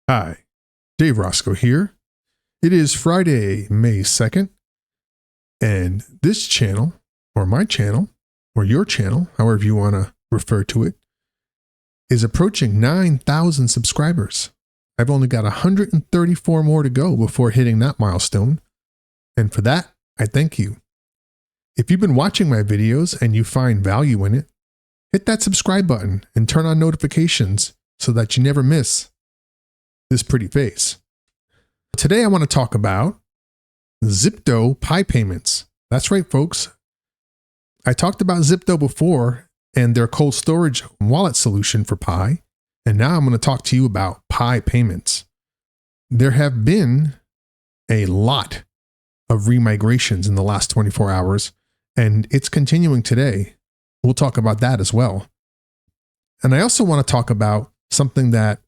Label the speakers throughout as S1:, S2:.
S1: Hi, Dave Roscoe here. It is Friday, May 2nd, and this channel, or my channel, or your channel, however you want to refer to it, is approaching 9,000 subscribers. I've only got 134 more to go before hitting that milestone, and for that, I thank you. If you've been watching my videos and you find value in it, hit that subscribe button and turn on notifications so that you never miss this pretty face. Today I want to talk about Zypto Pi Payments. That's right, folks. I talked about Zypto before and their cold storage wallet solution for Pi, and now I'm going to talk to you about Pi Payments. There have been a lot of remigrations in the last 24 hours, and it's continuing today. We'll talk about that as well. And I also want to talk about something that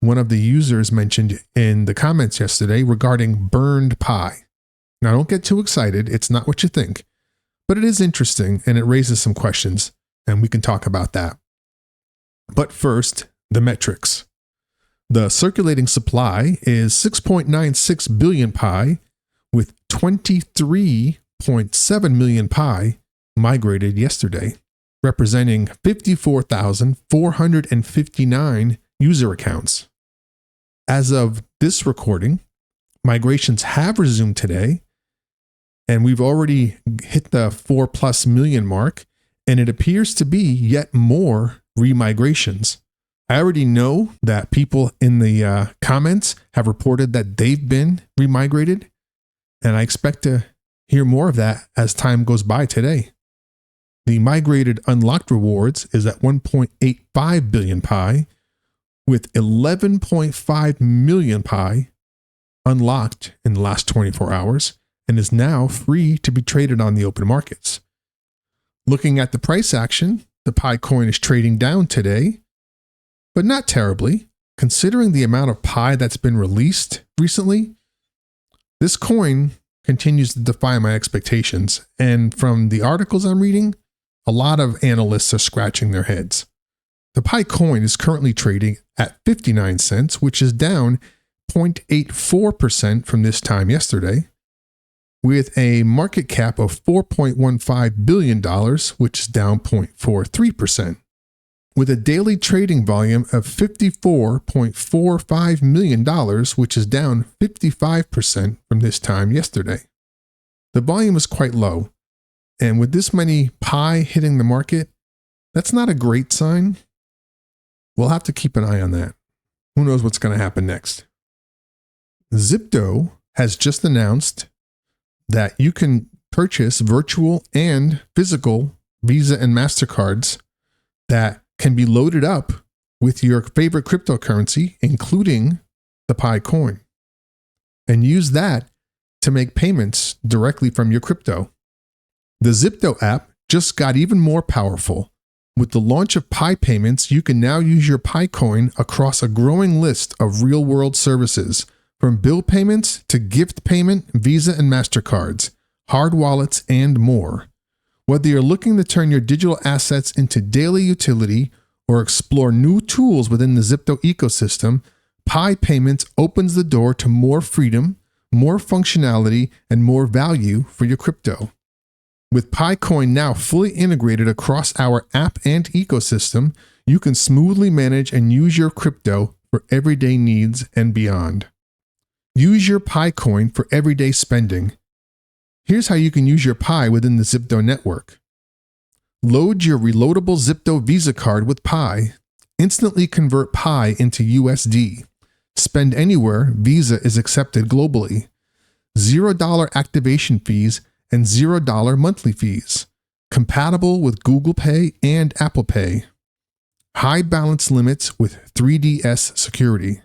S1: one of the users mentioned in the comments yesterday regarding burned Pi. Now, don't get too excited. It's not what you think, but it is interesting and it raises some questions, and we can talk about that. But first, the metrics. The circulating supply is 6.96 billion Pi, with 23.7 million Pi migrated yesterday, representing 54,459 user accounts. As of this recording, migrations have resumed today, and we've already hit the 4+ million mark, and it appears to be yet more remigrations. I already know that people in the comments have reported that they've been remigrated, and I expect to hear more of that as time goes by today. The migrated unlocked rewards is at 1.85 billion Pi, with 11.5 million Pi unlocked in the last 24 hours, and is now free to be traded on the open markets. Looking at the price action, the Pi coin is trading down today, but not terribly. Considering the amount of Pi that's been released recently, this coin continues to defy my expectations, and from the articles I'm reading, a lot of analysts are scratching their heads. The Pi coin is currently trading at 59 cents, which is down 0.84% from this time yesterday, with a market cap of $4.15 billion, which is down 0.43%, with a daily trading volume of $54.45 million, which is down 55% from this time yesterday. The volume is quite low, and with this many Pi hitting the market, that's not a great sign. We'll have to keep an eye on that. Who knows what's going to happen next? Zypto has just announced that you can purchase virtual and physical Visa and MasterCards that can be loaded up with your favorite cryptocurrency, including the Pi coin, and use that to make payments directly from your crypto. The Zypto app just got even more powerful. With the launch of Pi Payments, you can now use your Pi coin across a growing list of real-world services, from bill payments to gift payment, Visa and MasterCards, hard wallets, and more. Whether you're looking to turn your digital assets into daily utility or explore new tools within the Zypto ecosystem, Pi Payments opens the door to more freedom, more functionality, and more value for your crypto. With Pi coin now fully integrated across our app and ecosystem, you can smoothly manage and use your crypto for everyday needs and beyond. Use your Pi coin for everyday spending. Here's how you can use your Pi within the Zypto network. Load your reloadable Zypto Visa card with Pi. Instantly convert Pi into USD. Spend anywhere, Visa is accepted globally. $0 activation fees and $0 monthly fees. Compatible with Google Pay and Apple Pay. High balance limits with 3DS security.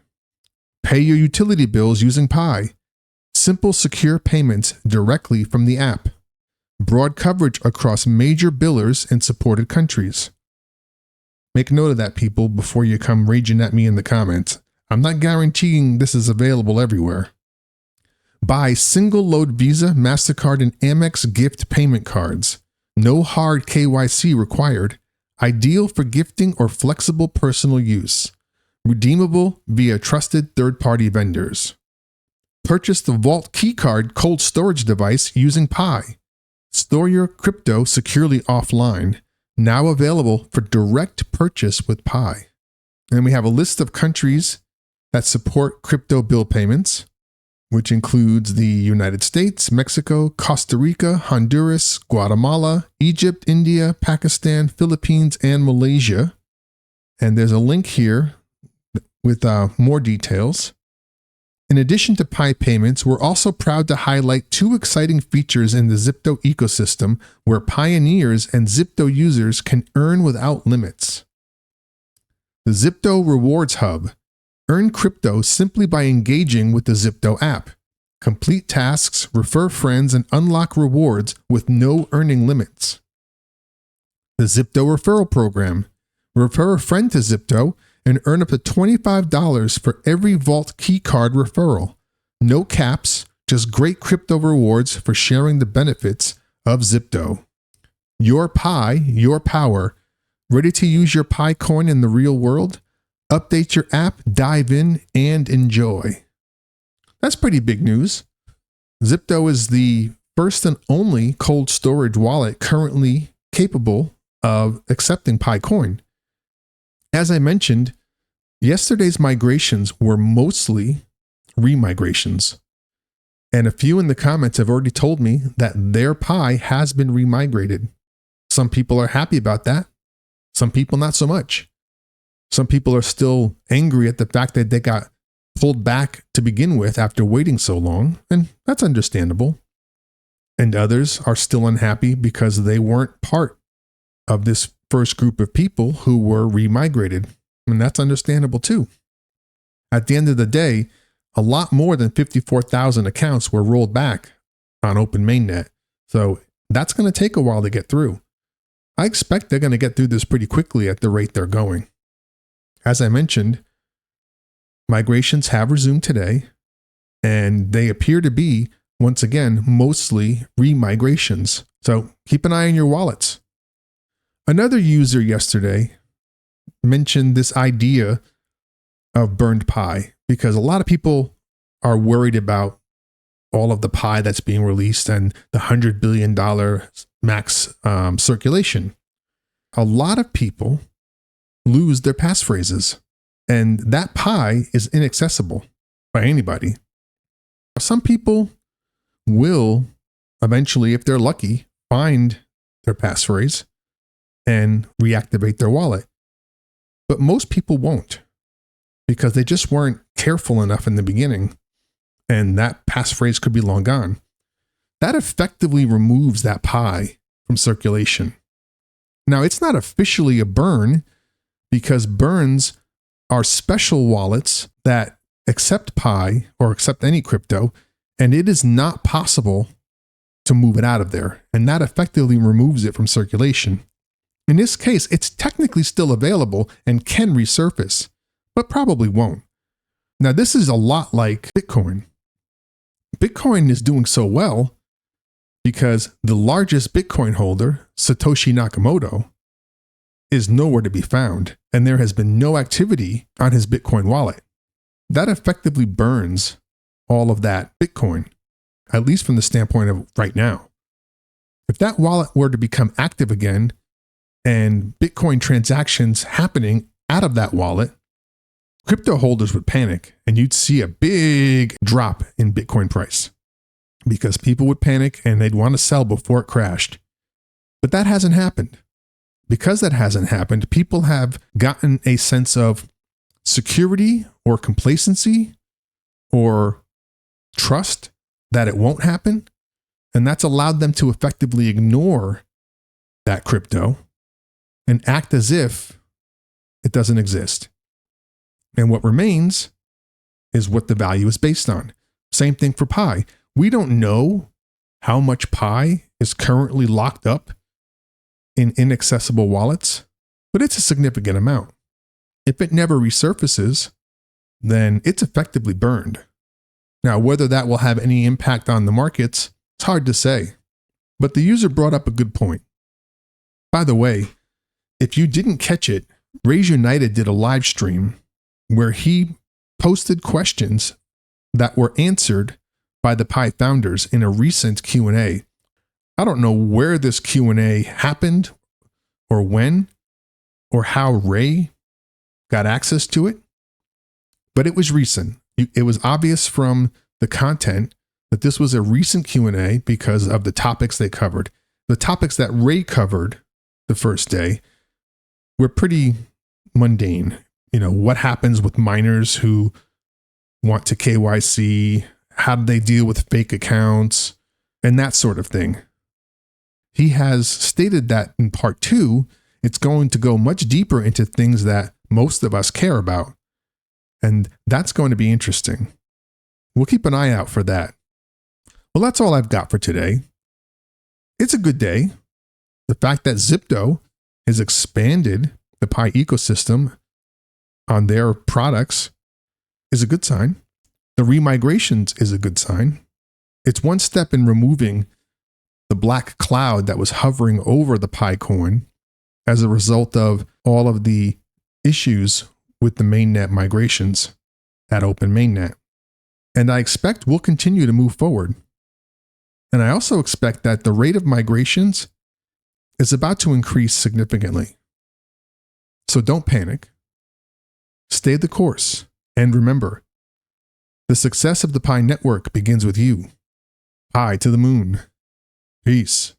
S1: Pay your utility bills using Pi. Simple, secure payments directly from the app. Broad coverage across major billers in supported countries. Make note of that, people, before you come raging at me in the comments. I'm not guaranteeing this is available everywhere. Buy single load Visa, MasterCard, and Amex gift payment cards. No hard KYC required. Ideal for gifting or flexible personal use. redeemable via trusted third-party vendors. Purchase the Vault Keycard cold storage device using Pi. Store your crypto securely offline, now available for direct purchase with Pi. And we have a list of countries that support crypto bill payments, which includes the United States, Mexico, Costa Rica, Honduras, Guatemala, Egypt, India, Pakistan, Philippines, and Malaysia. And there's a link here with more details. In addition to Pi payments, we're also proud to highlight two exciting features in the Zypto ecosystem where pioneers and Zypto users can earn without limits. The Zypto Rewards Hub. Earn crypto simply by engaging with the Zypto app. Complete tasks, refer friends, and unlock rewards with no earning limits. The Zypto Referral Program. Refer a friend to Zypto and earn up to $25 for every Vault Keycard referral. No caps, just great crypto rewards for sharing the benefits of Zypto. Your Pi, your power. Ready to use your Pi coin in the real world? Update your app, dive in, and enjoy. That's pretty big news. Zypto is the first and only cold storage wallet currently capable of accepting Pi coin. As I mentioned, yesterday's migrations were mostly remigrations. And a few in the comments have already told me that their Pi has been remigrated. Some people are happy about that. Some people not so much. Some people are still angry at the fact that they got pulled back to begin with after waiting so long, and that's understandable. And others are still unhappy because they weren't part of this first group of people who were remigrated, and that's understandable too. At the end of the day, a lot more than 54,000 accounts were rolled back on Open Mainnet, so that's going to take a while to get through. I expect they're going to get through this pretty quickly at the rate they're going. As I mentioned, migrations have resumed today, and they appear to be, once again, mostly remigrations. So keep an eye on your wallets. Another user yesterday mentioned this idea of burned Pi because a lot of people are worried about all of the Pi that's being released and the $100 billion max circulation. A lot of people lose their passphrases, and that Pi is inaccessible by anybody. Some people will eventually, if they're lucky, find their passphrase and reactivate their wallet. But most people won't because they just weren't careful enough in the beginning, and that passphrase could be long gone. That effectively removes that Pi from circulation. Now, it's not officially a burn because burns are special wallets that accept Pi or accept any crypto, and it is not possible to move it out of there, and that effectively removes it from circulation. In this case, it's technically still available and can resurface, but probably won't. Now, this is a lot like Bitcoin. Bitcoin is doing so well because the largest Bitcoin holder, Satoshi Nakamoto, is nowhere to be found, and there has been no activity on his Bitcoin wallet. That effectively burns all of that Bitcoin, at least from the standpoint of right now. If that wallet were to become active again and Bitcoin transactions happening out of that wallet, crypto holders would panic and you'd see a big drop in Bitcoin price because people would panic and they'd want to sell before it crashed. But that hasn't happened. Because that hasn't happened, people have gotten a sense of security or complacency or trust that it won't happen. And that's allowed them to effectively ignore that crypto and act as if it doesn't exist. And what remains is what the value is based on. Same thing for Pi. We don't know how much Pi is currently locked up in inaccessible wallets, but it's a significant amount. If it never resurfaces, then it's effectively burned. Now, whether that will have any impact on the markets, it's hard to say. But the user brought up a good point. By the way, if you didn't catch it, Raise United did a live stream where he posted questions that were answered by the Pi founders in a recent Q&A. I don't know where this Q&A happened or when or how Ray got access to it, but it was recent. It was obvious from the content that this was a recent Q&A because of the topics they covered. The topics that Ray covered the first day were pretty mundane. What happens with miners who want to KYC, how do they deal with fake accounts, and that sort of thing. He has stated that in part 2, it's going to go much deeper into things that most of us care about. And that's going to be interesting. We'll keep an eye out for that. Well, that's all I've got for today. It's a good day. The fact that Zypto has expanded the Pi ecosystem on their products is a good sign. The remigrations is a good sign. It's one step in removing the black cloud that was hovering over the Pi coin as a result of all of the issues with the mainnet migrations at Open Mainnet. And I expect we'll continue to move forward. And I also expect that the rate of migrations is about to increase significantly. So don't panic. Stay the course. And remember, the success of the Pi network begins with you. Pi to the moon. Peace.